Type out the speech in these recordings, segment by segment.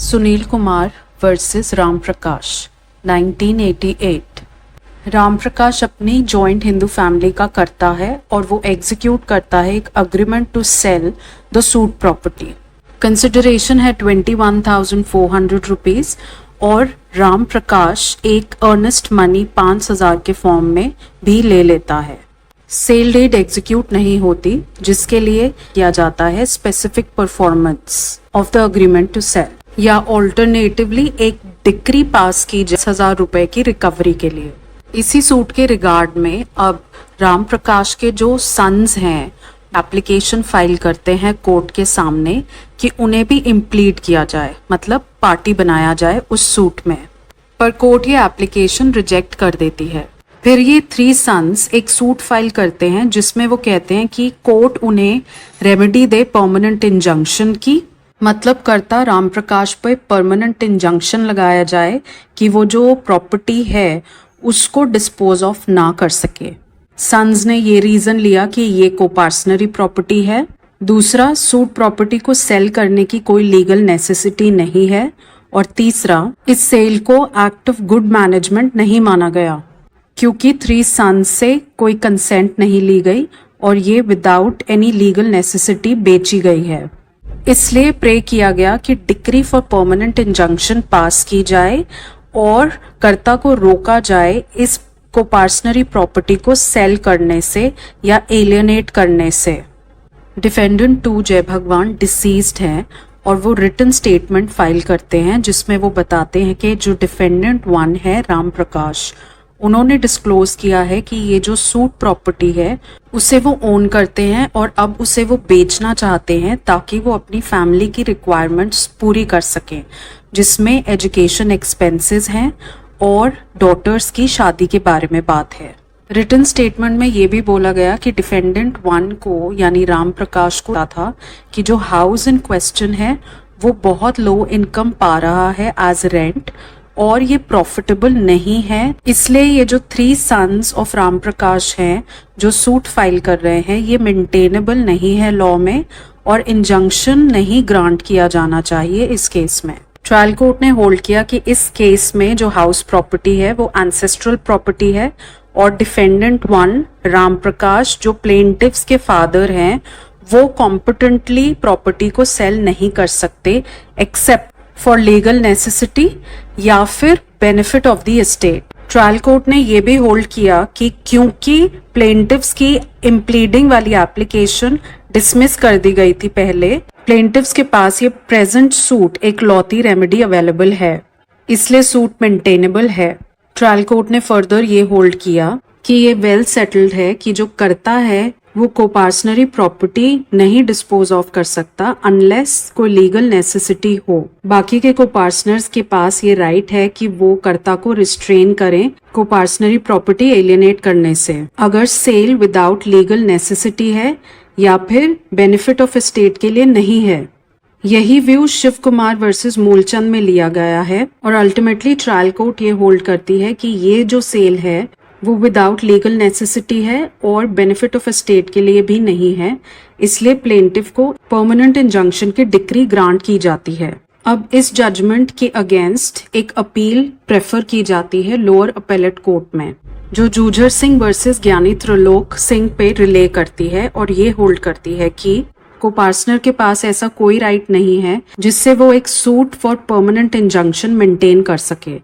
Sunil Kumar versus Ram Prakash 1988। Ram Prakash अपनी joint Hindu family का करता है और वो एग्जीक्यूट करता है एक agreement to sell the suit property. Consideration है 21,400 रुपीज और राम प्रकाश एक अर्नेस्ट मनी 5,000 के फॉर्म में भी ले लेता है। सेल डेट एग्जीक्यूट नहीं होती, जिसके लिए किया जाता है specific performance of the agreement to sell, या ऑल्टरनेटिवली एक डिक्री पास की 10,000 रुपए की रिकवरी के लिए। इसी सूट के रिगार्ड में अब राम प्रकाश के जो सन्स हैं एप्लीकेशन फाइल करते हैं कोर्ट के सामने कि उन्हें भी इम्प्लीड किया जाए, मतलब पार्टी बनाया जाए उस सूट में, पर कोर्ट ये एप्लीकेशन रिजेक्ट कर देती है। फिर ये 3 सन्स एक सूट फाइल करते हैं जिसमें वो कहते हैं कि कोर्ट उन्हें रेमेडी दे परमानेंट इंजंक्शन की, मतलब करता राम प्रकाश पे परमानेंट इंजंक्शन लगाया जाए कि वो जो प्रॉपर्टी है उसको डिस्पोज ऑफ ना कर सके। सन्स ने ये रीजन लिया कि ये कोपार्सनरी प्रॉपर्टी है। दूसरा, सूट प्रॉपर्टी को सेल करने की कोई लीगल नेसेसिटी नहीं है। और तीसरा, इस सेल को एक्ट ऑफ गुड मैनेजमेंट नहीं माना गया क्योंकि 3 सन्स से कोई कंसेंट नहीं ली गई और ये विदाउट एनी लीगल नेसेसिटी बेची गई है। इसलिए प्रे किया गया कि डिक्री फॉर परमानेंट इंजंक्शन पास की जाए और कर्ता को रोका जाए इस कोपार्सनरी प्रॉपर्टी को सेल करने से या एलियनेट करने से। डिफेंडेंट 2 जय भगवान डिसीज्ड हैं और वो रिटन स्टेटमेंट फाइल करते हैं जिसमें वो बताते हैं कि जो डिफेंडेंट 1 है राम प्रकाश, उन्होंने डिस्क्लोज किया है कि ये जो सूट प्रॉपर्टी है उसे वो ओन करते हैं और अब उसे वो बेचना चाहते हैं ताकि वो अपनी फैमिली की रिक्वायरमेंट्स पूरी कर सकें, जिसमें एजुकेशन एक्सपेंसेस हैं और डॉटर्स की शादी के बारे में बात है। रिटन स्टेटमेंट में ये भी बोला गया कि डिफेंडेंट 1 को यानी राम प्रकाश को था कि जो हाउस इन क्वेश्चन है वो बहुत लो इनकम पा रहा है एज रेंट और ये प्रॉफिटेबल नहीं है, इसलिए ये जो 3 सन्स ऑफ राम प्रकाश हैं जो सूट फाइल कर रहे हैं ये मेंटेनेबल नहीं है लॉ में और इंजंक्शन नहीं ग्रांट किया जाना चाहिए इस केस में। ट्रायल कोर्ट ने होल्ड किया कि इस केस में जो हाउस प्रॉपर्टी है वो एंसेस्ट्रल प्रॉपर्टी है और डिफेंडेंट 1 राम प्रकाश जो प्लेंटिव्स के फादर हैं वो कॉम्पिटेंटली प्रॉपर्टी को सेल नहीं कर सकते एक्सेप्ट फॉर लीगल नेसेसिटी या फिर benefit of the estate. Trial court ने यह भी होल्ड किया कि क्योंकि प्लेंटिव्स की इम्प्लीडिंग वाली एप्लीकेशन डिसमिस कर दी गई थी पहले, प्लेंटिव्स के पास ये प्रेजेंट सूट एक लॉती रेमेडी अवेलेबल है, इसलिए सूट मेंटेनेबल है। ट्रायल कोर्ट ने फर्दर ये होल्ड किया कि ये वेल सेटल्ड है कि जो करता है वो कोपार्सनरी प्रॉपर्टी नहीं डिस्पोज ऑफ कर सकता अनलेस कोई लीगल नेसेसिटी हो। बाकी के कोपार्सनर्स के पास ये राइट है कि वो कर्ता को रिस्ट्रेन करें कोपार्सनरी प्रॉपर्टी एलियनेट करने से, अगर सेल विदाउट लीगल नेसेसिटी है या फिर बेनिफिट ऑफ एस्टेट के लिए नहीं है। यही व्यू शिव कुमार वर्सेस मूलचंद में लिया गया है और अल्टीमेटली ट्रायल कोर्ट ये होल्ड करती है कि ये जो सेल है वो विदाउट लीगल नेसेसिटी है और बेनिफिट ऑफ एस्टेट के लिए भी नहीं है, इसलिए प्लेंटिफ को परमानेंट इंजंक्शन की डिक्री ग्रांट की जाती है। अब इस जजमेंट के अगेंस्ट एक अपील प्रेफर की जाती है लोअर अपेलेट कोर्ट में, जो जूझर सिंह वर्सेस ज्ञानी त्रिलोक सिंह पे रिले करती है और ये होल्ड करती है कि कोपार्सनर के पास ऐसा कोई राइट नहीं है जिससे वो एक suit for permanent injunction maintain कर सके।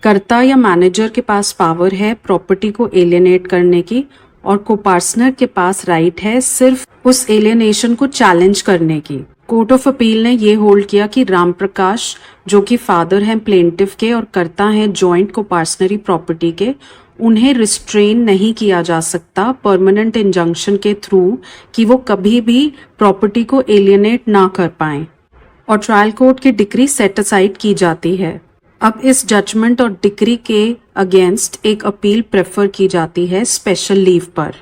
कर्ता या मैनेजर के पास पावर है प्रॉपर्टी को एलियनेट करने की और कोपार्सनर के पास राइट है सिर्फ उस एलियनेशन को चैलेंज करने की। कोर्ट ऑफ अपील ने ये होल्ड किया कि राम प्रकाश जो कि फादर हैं प्लेंटिफ के और कर्ता हैं जॉइंट कोपार्सनरी प्रॉपर्टी के, उन्हें रिस्ट्रेन नहीं किया जा सकता परमानेंट इंजंक्शन के थ्रू कि वो कभी भी प्रॉपर्टी को एलियनेट ना कर पाएं और ट्रायल कोर्ट की डिक्री सेट असाइड की जाती है। अब इस जजमेंट और डिक्री के अगेंस्ट एक अपील प्रेफर की जाती है स्पेशल लीव पर।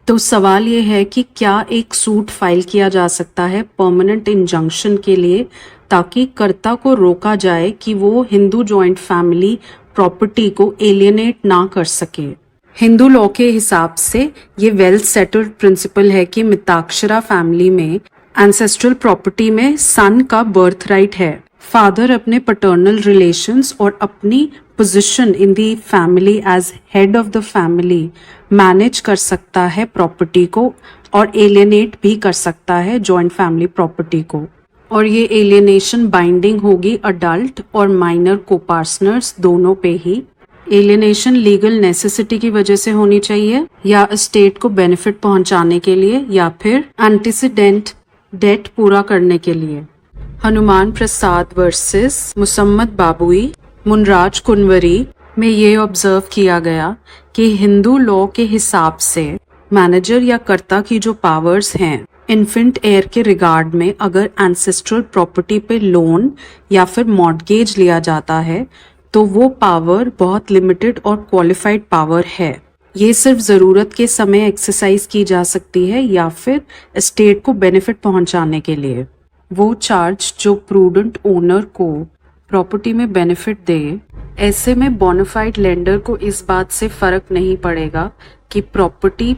तो सवाल ये है कि क्या एक सूट फाइल किया जा सकता है परमानेंट इंजंक्शन के लिए ताकि कर्ता को रोका जाए कि वो हिंदू जॉइंट फैमिली प्रॉपर्टी को एलियनेट ना कर सके। हिंदू लॉ के हिसाब से ये वेल सेटल्ड प्रिंसिपल है कि मिताक्षरा फैमिली में एंसेस्ट्रल प्रॉपर्टी में सन का बर्थ राइट है। फादर अपने पैटर्नल रिलेशंस और अपनी position in the family as head of the family manage कर सकता है प्रॉपर्टी को और एलियनेट भी कर सकता है जॉइंट फैमिली प्रॉपर्टी को। और ये एलियनेशन बाइंडिंग होगी अडल्ट और माइनर कोपार्टनर्स दोनों पे ही। एलियनेशन लीगल नेसेसिटी की वजह से होनी चाहिए या स्टेट को बेनिफिट पहुंचाने के लिए या फिर एंटीसीडेंट डेट पूरा करने के लिए। हनुमान प्रसाद वर्सेस मुसम्मद बाबुई मुनराज कुनवरी में ये ऑब्जर्व किया गया कि हिंदू लॉ के हिसाब से मैनेजर या कर्ता की जो पावर्स हैं इन्फेंट एयर के रिगार्ड में, अगर एंसेस्ट्रल प्रॉपर्टी पे लोन या फिर मॉर्टगेज लिया जाता है तो वो पावर बहुत लिमिटेड और क्वालिफाइड पावर है। ये सिर्फ ज़रूरत के समय एक्सरसाइज की जा सकती है या फिर स्टेट को बेनिफिट पहुंचाने के लिए। वो चार्ज जो प्रूडेंट ओनर को प्रॉपर्टी में बेनिफिट दे, ऐसे में बोनाफाइड लेंडर को इस बात से फर्क नहीं पड़ेगा कि प्रॉपर्टी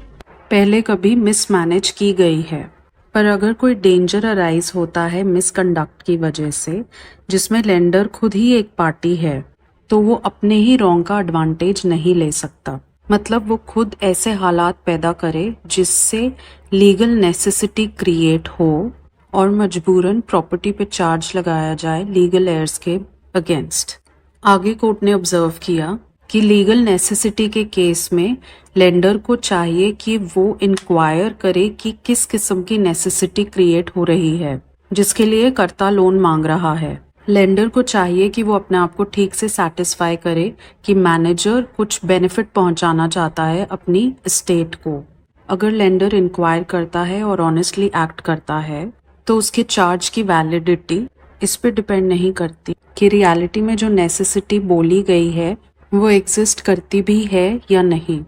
पहले कभी मिसमैनेज की गई है। पर अगर कोई डेंजर अराइज होता है मिसकंडक्ट की वजह से, जिसमें लेंडर खुद ही एक पार्टी है, तो वो अपने ही रॉन्ग का एडवांटेज नहीं ले सकता। मतलब वो खुद ऐसे हालात पैदा करे जिससे लीगल नेसेसिटी क्रिएट हो और मजबूरन प्रॉपर्टी पे चार्ज लगाया जाए लीगल एयर्स के अगेंस्ट। आगे कोर्ट ने ऑब्जर्व किया कि लीगल नेसेसिटी के केस में लेंडर को चाहिए कि वो इंक्वायर करे कि किस किस्म की नेसेसिटी क्रिएट हो रही है जिसके लिए कर्ता लोन मांग रहा है। लेंडर को चाहिए कि वो अपने आप को ठीक से सेटिस्फाई करे कि मैनेजर कुछ बेनिफिट पहुंचाना चाहता है अपनी स्टेट को। अगर लेंडर इंक्वायर करता है और ऑनेस्टली एक्ट करता है तो उसके चार्ज की वैलिडिटी इस पे डिपेंड नहीं करती कि रियलिटी में जो नेसेसिटी बोली गई है वो एग्जिस्ट करती भी है या नहीं।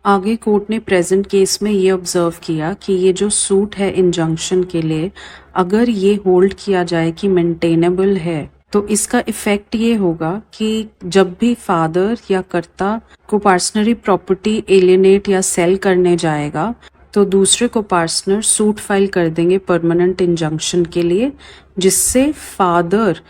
आगे कोर्ट ने प्रेजेंट केस में ये ऑब्जर्व किया कि ये जो सूट है इंजंक्शन के लिए, अगर ये होल्ड किया जाए कि मेंटेनेबल है तो इसका इफेक्ट ये होगा कि जब भी फादर या कर्ता को पर्सनली प्रॉपर्टी एलियनेट या सेल करने जाएगा तो दूसरे को पार्टनर सूट फाइल कर देंगे परमानेंट इंजंक्शन के लिए, जिससे फादर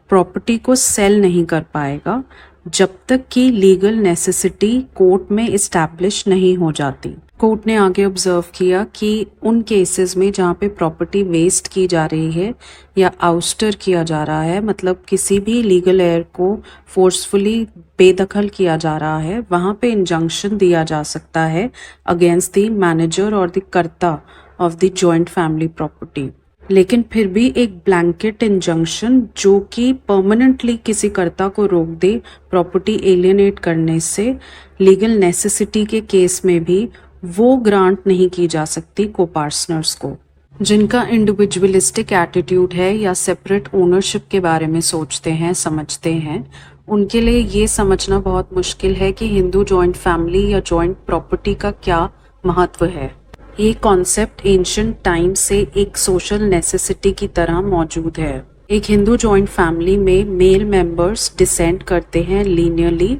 प्रॉपर्टी को सेल नहीं कर पाएगा जब तक कि लीगल नेसेसिटी कोर्ट में इस्टेब्लिश नहीं हो जाती। कोर्ट ने आगे ऑब्जर्व किया कि उन केसेस में जहाँ पे प्रॉपर्टी वेस्ट की जा रही है या आउस्टर किया जा रहा है, मतलब किसी भी लीगल एयर को फोर्सफुली बेदखल किया जा रहा है, वहाँ पे इंजंक्शन दिया जा सकता है अगेंस्ट द मैनेजर और द कर्ता of the joint family property. लेकिन फिर भी एक ब्लैंकेट इंजंक्शन जो कि परमानेंटली किसी कर्ता को रोक दे प्रॉपर्टी एलियनेट करने से, लीगल नेसेसिटी के केस में भी वो ग्रांट नहीं की जा सकती को-पार्टनर्स को। जिनका इंडिविजुअलिस्टिक एटीट्यूड है या सेपरेट ओनरशिप के बारे में सोचते हैं, समझते हैं, उनके लिए ये समझना बहुत मुश्किल है कि हिंदू जॉइंट फैमिली या जॉइंट प्रॉपर्टी का क्या महत्व है। ये कॉन्सेप्ट एंशिएंट टाइम से एक सोशल नेसेसिटी की तरह मौजूद है। एक हिंदू जॉइंट फैमिली में मेल मेंबर्स डिसेंड करते हैं lineally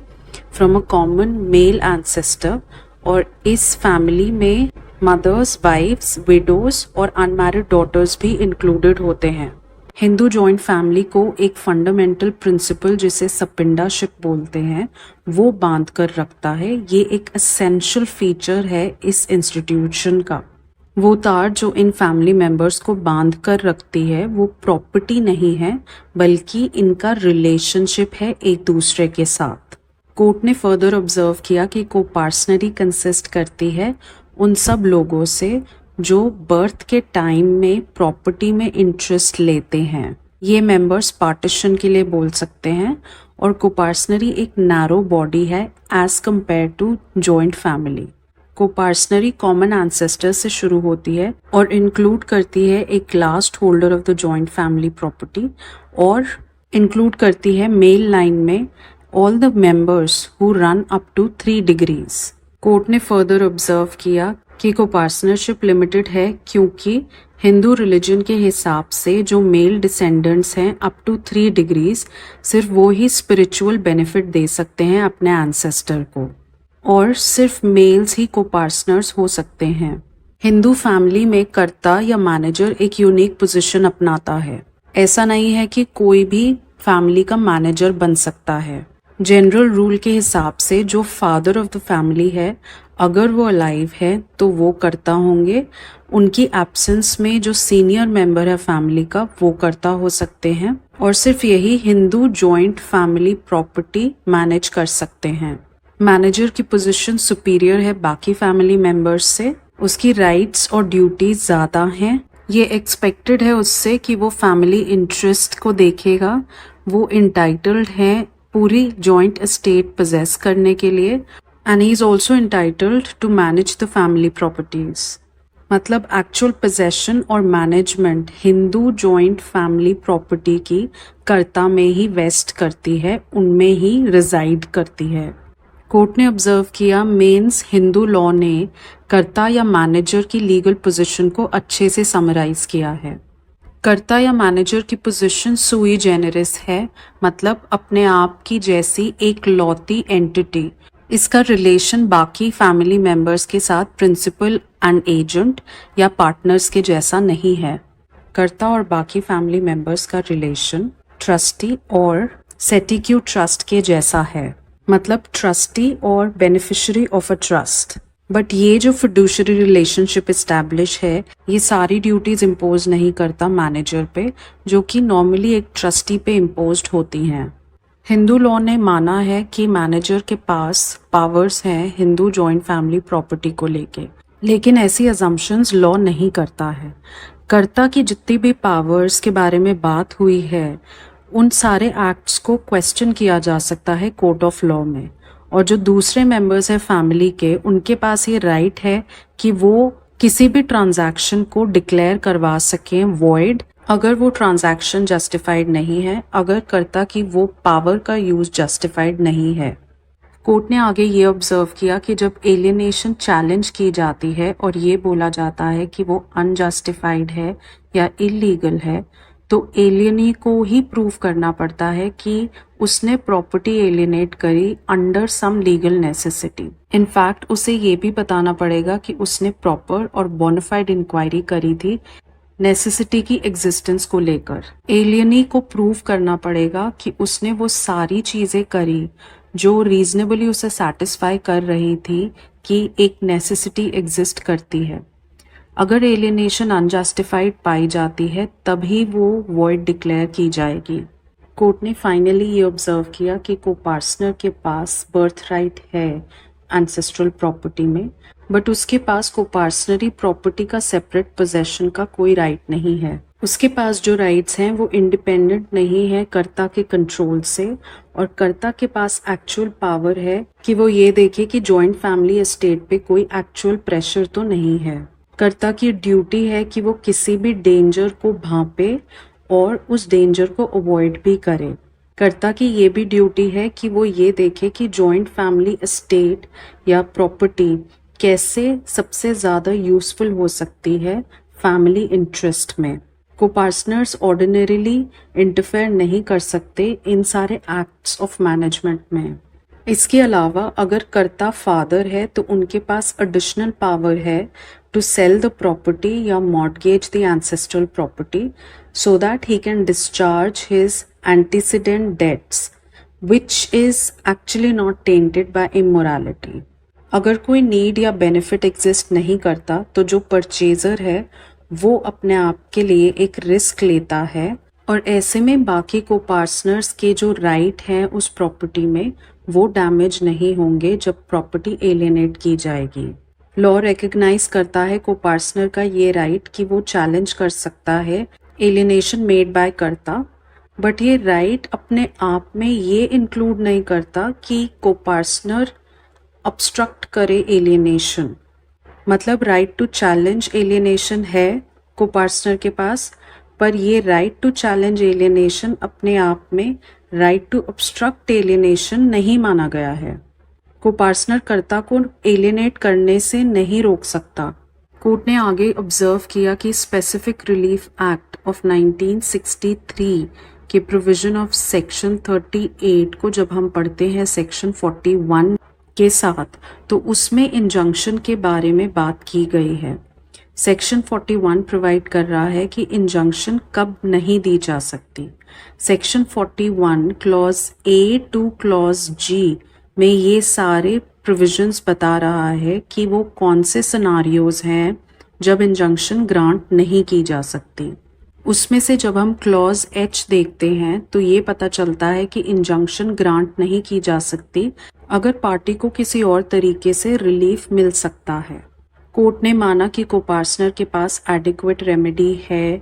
from a common male ancestor, और इस फैमिली में मदर्स, वाइफ्स, विडोज और अनमैरिड डॉटर्स भी इंक्लूडेड होते हैं। हिंदू जॉइंट फैमिली को एक फंडामेंटल प्रिंसिपल जिसे सपिंडाशिप बोलते हैं वो बांध कर रखता है। ये एक एसेंशियल फीचर है इस इंस्टीट्यूशन का। वो तार जो इन फैमिली मेंबर्स को बांध कर रखती है वो प्रॉपर्टी नहीं है, बल्कि इनका रिलेशनशिप है एक दूसरे के साथ। कोर्ट ने फर्दर ऑब्जर्व किया कि को-पार्टनरी कंसिस्ट करती है उन सब लोगों से जो बर्थ के टाइम में प्रॉपर्टी में इंटरेस्ट लेते हैं। ये मेंबर्स पार्टीशन के लिए बोल सकते हैं, और को-पार्टनरी एक नैरो बॉडी है as compared to joint family. Coparcenary common ancestor से शुरू होती है और इंक्लूड करती है एक last holder of the joint family property, और इंक्लूड करती है मेल लाइन में all the members who run up to 3 degrees. Court ने फर्दर ऑब्जर्व किया कि को-पार्टनरशिप लिमिटेड है क्योंकि हिंदू रिलीजन के हिसाब से जो मेल डिसेंडेंट्स हैं अप टू 3 डिग्रीज सिर्फ वो ही स्पिरिचुअल बेनिफिट दे सकते हैं अपने एंसेस्टर को, और सिर्फ मेल्स ही को-पार्टनर्स हो सकते हैं। हिंदू फैमिली में कर्ता या मैनेजर एक यूनिक पोजीशन अपनाता है। ऐसा नहीं है कि कोई भी फैमिली का मैनेजर बन सकता है। जनरल रूल के हिसाब से जो फादर ऑफ द फैमिली है, अगर वो अलाइव है तो वो कर्ता होंगे। उनकी एब्सेंस में जो सीनियर मेंबर है फैमिली का, वो कर्ता हो सकते हैं। और सिर्फ यही Hindu joint family property manage कर सकते हैं। मैनेजर की पोजीशन सुपीरियर है बाकी फैमिली मेंबर्स से, उसकी राइट्स और ड्यूटीज ज़्यादा हैं। ये एक्सपेक्टेड है उससे कि वो फैमिली इंटरेस्ट को देखेगा। वो इंटाइटल्ड है पूरी जॉइंट एस्टेट पोजेस करने के लिए, and he is also entitled to manage the family properties. मतलब एक्चुअल पोजेशन और management Hindu joint family property की कर्ता में ही वेस्ट करती है, उनमें ही रिजाइड करती है। कोर्ट ने ऑब्जर्व किया, मेंस हिंदू लॉ ने कर्ता या मैनेजर की लीगल पोजीशन को अच्छे से समराइज किया है। कर्ता या मैनेजर की पोजीशन सुई जेनेरिस है, मतलब अपने आप की जैसी एक लौती एंटिटी। इसका रिलेशन बाकी फैमिली मेंबर्स के साथ प्रिंसिपल एंड एजेंट या पार्टनर्स के जैसा नहीं है। कर्ता और बाकी फैमिली मेंबर्स का रिलेशन ट्रस्टी और सेटिक्यू ट्रस्ट के जैसा है, मतलब ट्रस्टी और beneficiary of a trust. But ये जो फिड्यूशरी रिलेशनशिप इस्टेब्लिश है, ये सारी ड्यूटीज इम्पोज नहीं करता मैनेजर पे, जो कि नॉर्मली एक ट्रस्टी पे इम्पोज्ड होती हैं। हिंदू लॉ ने माना है कि मैनेजर के पास पावर्स हैं हिंदू जॉइंट फैमिली प्रॉपर्टी को लेके, लेकिन ऐसी अजम्पशंस लॉ नहीं करता है। कर्ता की जितनी भी पावर्स के बारे में बात हुई है, उन सारे एक्ट्स को क्वेश्चन किया जा सकता है कोर्ट ऑफ लॉ में। और जो दूसरे मेंबर्स हैं फैमिली के, उनके पास ये राइट है कि वो किसी भी ट्रांजैक्शन को डिक्लेयर करवा सकें वॉइड, अगर वो ट्रांजैक्शन जस्टिफाइड नहीं है, अगर कर्ता की वो पावर का यूज जस्टिफाइड नहीं है। कोर्ट ने आगे ये ऑब्जर्व किया कि जब एलियनेशन चैलेंज की जाती है और ये बोला जाता है कि वो अनजस्टिफाइड है या इलीगल है, तो एलियनी को ही प्रूव करना पड़ता है कि उसने प्रॉपर्टी एलियनेट करी under some legal necessity. In fact उसे ये भी बताना पड़ेगा कि उसने प्रॉपर और बोनाफाइड इंक्वायरी करी थी नेसेसिटी की एग्जिस्टेंस को लेकर। एलियनी को प्रूव करना पड़ेगा कि उसने वो सारी चीजें करी जो रीजनेबली उसे सेटिस्फाई कर रही थी कि एक नेसेसिटी एग्जिस्ट करती है। अगर एलियनेशन अनजस्टिफाइड पाई जाती है, तभी वो वॉइड डिक्लेयर की जाएगी। कोर्ट ने फाइनली ये ऑब्जर्व किया कि कोपार्टनर के पास बर्थ राइट है एंसेस्ट्रल प्रॉपर्टी में, बट उसके पास कोपार्टनरी प्रॉपर्टी का सेपरेट पोजेशन का कोई राइट नहीं है। उसके पास जो राइट्स हैं वो इंडिपेंडेंट नहीं है कर्ता के कंट्रोल से, और कर्ता के पास एक्चुअल पावर है कि वो ये देखे कि जॉइंट फैमिली एस्टेट पे कोई एक्चुअल प्रेशर तो नहीं है। कर्ता की ड्यूटी है कि वो किसी भी डेंजर को भांपे और उस डेंजर को अवॉइड भी करे। कर्ता की ये भी ड्यूटी है कि वो ये देखे कि जॉइंट फैमिली एस्टेट या प्रॉपर्टी कैसे सबसे ज़्यादा यूजफुल हो सकती है फैमिली इंटरेस्ट में। कोपार्टनर्स ऑर्डिनरीली इंटरफेयर नहीं कर सकते इन सारे एक्ट्स ऑफ मैनेजमेंट में। इसके अलावा अगर कर्ता फादर है तो उनके पास एडिशनल पावर है to sell the property या mortgage the ancestral property so that he can discharge his antecedent debts which is actually not tainted by immorality। अगर कोई नीड या बेनिफिट एग्जिस्ट नहीं करता तो जो परचेजर है वो अपने आप के लिए एक रिस्क लेता है, और ऐसे में बाकी को पार्टनर्स के जो राइट हैं उस प्रॉपर्टी में वो डैमेज नहीं होंगे जब प्रॉपर्टी एलियनेट की जाएगी। लॉ रिकग्नाइज करता है को पार्टनर का ये राइट कि वो चैलेंज कर सकता है एलियनेशन मेड बाय कर्ता, बट ये राइट अपने आप में ये इंक्लूड नहीं करता कि को पार्टनर ऑब्स्ट्रक्ट करे एलियनेशन। मतलब राइट टू चैलेंज एलियनेशन है को पार्टनर के पास, पर ये राइट टू चैलेंज एलियनेशन अपने आप में राइट टू ऑब्स्ट्रक्ट एलियनेशन नहीं माना गया है। को पार्टनर कर्ता को एलियनेट करने से नहीं रोक सकता। कोर्ट ने आगे ऑब्जर्व किया कि स्पेसिफिक रिलीफ एक्ट ऑफ 1963 के प्रोविजन ऑफ सेक्शन 38 को जब हम पढ़ते हैं सेक्शन 41 के साथ, तो उसमें इंजंक्शन के बारे में बात की गई है। सेक्शन 41 प्रोवाइड कर रहा है कि इंजंक्शन कब नहीं दी जा सकती। Section 41 clause A two clause जी में ये सारे प्रोविजंस बता रहा है कि वो कौन से सिनारियोज हैं जब इंजंक्शन ग्रांट नहीं की जा सकती। उसमें से जब हम क्लॉज एच देखते हैं तो ये पता चलता है कि इंजंक्शन ग्रांट नहीं की जा सकती अगर पार्टी को किसी और तरीके से रिलीफ मिल सकता है। कोर्ट ने माना कि कोपार्टनर के पास एडिक्वेट रेमेडी है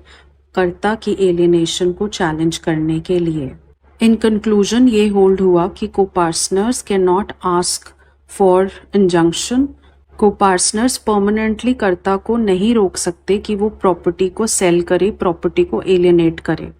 कर्ता की एलियनेशन को चैलेंज करने के लिए। इन कंक्लूजन ये होल्ड हुआ कि coparceners can not ask for injunction. Coparceners permanently karta को नहीं रोक सकते कि वो प्रॉपर्टी को सेल करे, प्रॉपर्टी को एलियनेट करे।